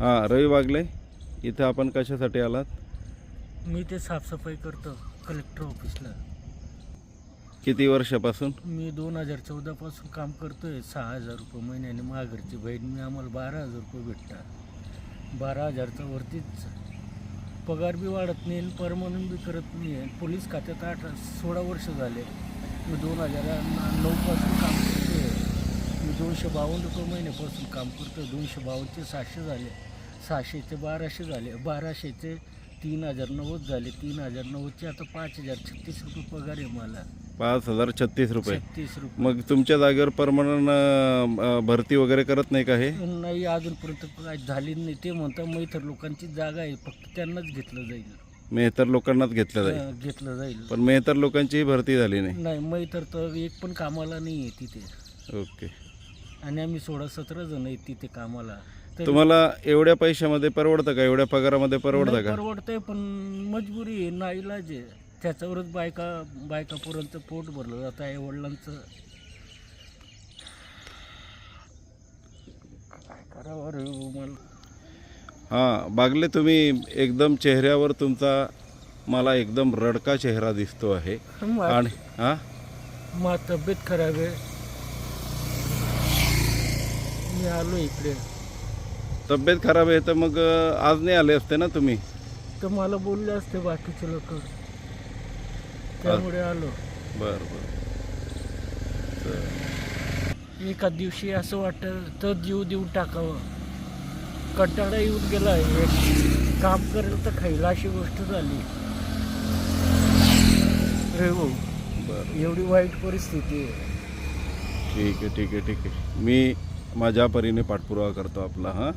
हां, रवी बागले, इथं आपण कशासाठी आलात? मी ते साफसफाई करतो कलेक्टर ऑफिसला. किती वर्षापासून? मी 2014 पासून काम करतोय. 6,000 रुपये महिन्याने. माघरची बहीण मी, आम्हाला 12,000 रुपये भेटतात. 12,000च्या वरतीच पगार बी वाढत नाही, परमनंट बी करत नाही आहे. पोलीस खात्यात 16 वर्ष झाले. मी 2009 पासून काम करतोय. मी 252 रुपये महिन्यापासून काम करतोय. 252चे 600 झाले, 600चे 1200 झाले, 1200चे 3,090 झाले, 3,090चे आता 5,036 रुपये पगार आहे मला. 5,036 रुपये. 36 रुपये. मग तुमच्या जागेवर परमनंट भरती वगैरे करत नाही का हे? नाही, अजूनपर्यंत काय झाली नाही. ते म्हणतात मैथर लोकांची जागा आहे, फक्त त्यांनाच घेतलं जाईल. मेहतर लोकांनाच घेतलं जाईल. घेतलं जाईल. पण मेहतर लोकांची भरती झाली नाही. नाही, मैथर तर एक पण कामाला नाही आहे तिथे. ओके. आणि आम्ही 16-17 जण आहेत तिथे कामाला. तर तुम्हाला एवढ्या पैशामध्ये परवडतं का? एवढ्या पगारामध्ये परवडतं नाही का? परवडतंय, पण मजबुरी आहे, नाईलाज आहे. त्याच्यावरच बायकापर्यंत पोट भरलं जातं. आई वडिलांचं काय करावं रे मला. हां, बागले, तुम्ही एकदम चेहऱ्यावर तुमचा मला एकदम रडका चेहरा दिसतो आहे. आणि हां, मा तब्येत खराब आहे. मी आलो इकडे. तब्येत खराब आहे तर मग आज नाही आले असते ना तुम्ही? तर मला बोलले असते बाकीचे लोक, त्यामुळे आलो. बरं बरं. एका दिवशी असं वाटतं तर जीव देऊन टाकावं. कंटाळा येऊन गेला. एक काम करेल तर खायला अशी गोष्ट झाली रे हो. बरं, एवढी वाईट परिस्थिती आहे. ठीक आहे ठीक आहे ठीक आहे. मी माझ्या परीने पाठपुरावा करतो आपला. हां.